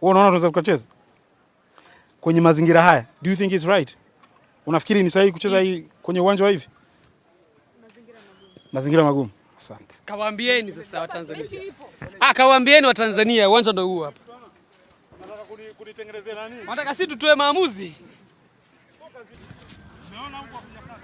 Wewe unaona tunaweza tukacheza kwenye mazingira haya? Do you think it's right? Unafikiri ni sahihi kucheza hii kwenye uwanja wa hivi? Mazingira magumu. Asante. Kawaambieni sasa wa Tanzania. Kawaambieni wa Tanzania, uwanja ndio huu hapa. Nataka kunitengenezea nani? Nataka sisi tutoe maamuzi. Umeona huko kunyakata.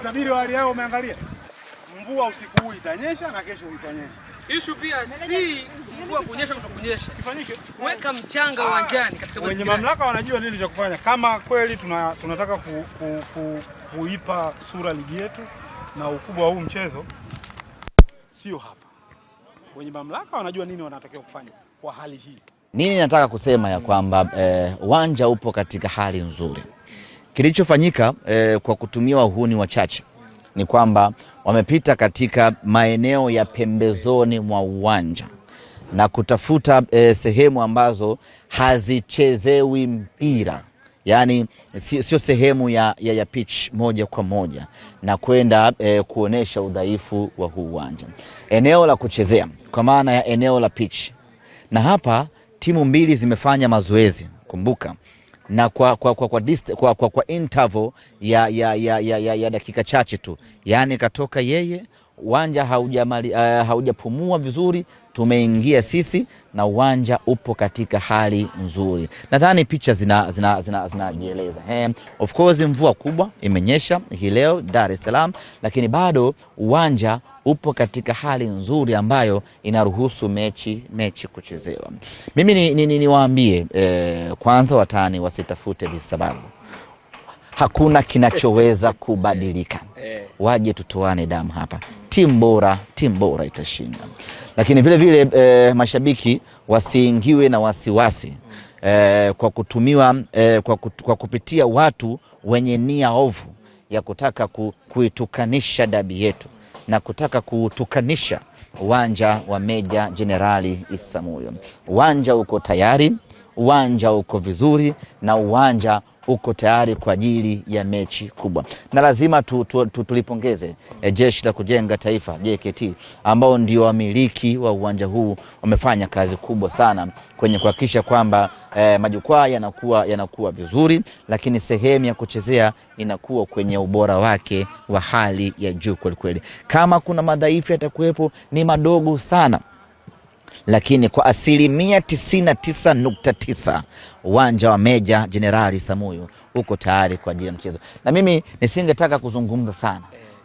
Utabiri wa hali yao umeangalia? Mvua usiku huu itanyesha na kesho itanyesha. Issue pia si mvua kunyesha kutokunyesha. Kifanyike weka mchanga uwanjani katika mazingira. Wenye mamlaka wanajua nini cha kufanya. Kama kweli tunataka kuipa sura ligi yetu na ukubwa wa huu mchezo, sio hapa. Wenye mamlaka wanajua nini wanatakiwa kufanya kwa hali hii. Nini nataka kusema ya kwamba uwanja upo katika hali nzuri. Kilichofanyika kwa kutumia wahuni wachache ni kwamba wamepita katika maeneo ya pembezoni mwa uwanja na kutafuta sehemu ambazo hazichezewi mpira, yani sio sehemu ya pitch moja kwa moja, na kwenda kuonesha udhaifu wa huu uwanja. Eneo la kuchezea kwa maana ya eneo la pitch, na hapa timu mbili zimefanya mazoezi, kumbuka, na kwa interval ya dakika chache tu, yani katoka yeye, uwanja haujapumua vizuri, tumeingia sisi na uwanja upo katika hali nzuri. Nadhani picha zinajieleza. Of course mvua kubwa imenyesha hii leo Dar es Salaam, lakini bado uwanja upo katika hali nzuri ambayo inaruhusu mechi kuchezewa. Mimi niwaambie kwanza watani wasitafute visababu. Hakuna kinachoweza kubadilika. Waje tutoane damu hapa. Timu bora itashinda. Lakini vile vile mashabiki wasiingiwe na wasiwasi kwa kupitia watu wenye nia ovu ya kutaka kuitukanisha dabi yetu na kutaka kutukanisha uwanja wa Meja Jenerali Isamuhyo. Uwanja uko tayari, uwanja uko vizuri, na uwanja uko tayari kwa ajili ya mechi kubwa. Na lazima tulipongeze Jeshi la Kujenga Taifa JKT, ambao ndio wamiliki wa uwanja huu. Wamefanya kazi kubwa sana kwenye kuhakikisha kwamba majukwaa yanakuwa vizuri, lakini sehemu ya kuchezea inakuwa kwenye ubora wake wa hali ya juu kweli. Kama kuna madhaifu yatakuwepo, ni madogo sana, lakini kwa 99.9% uwanja wa Meja Jenerali Isamuhyo uko tayari kwa ajili ya mchezo. Na mimi nisingetaka kuzungumza sana,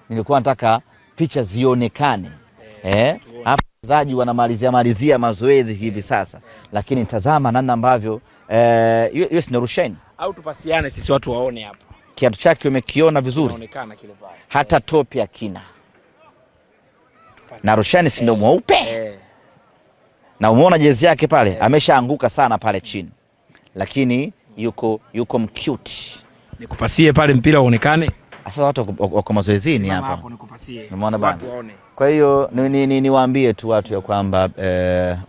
nilikuwa nataka picha zionekane. Hapa wachezaji wanamalizia mazoezi hivi sasa, lakini tazama namna ambavyo hiyo si Rushine, au tupasiane sisi watu waone hapa. Kiatu chake umekiona vizuri, inaonekana kile pale, hata topi akina. Na Rushine si ndio mweupe? Na umeona jezi yake pale, ameshaanguka sana pale chini, lakini yuko mcute. Nikupasie pale mpira uonekane. Sasa watu wako mazoezini hapa. Hapo nikupasie. Umeona bana? Kwa hiyo niwaambie tu watu ya kwamba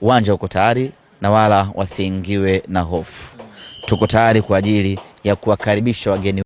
uwanja uko tayari na wala wasiingiwe na hofu. Tuko tayari kwa ajili ya kuwakaribisha wageni.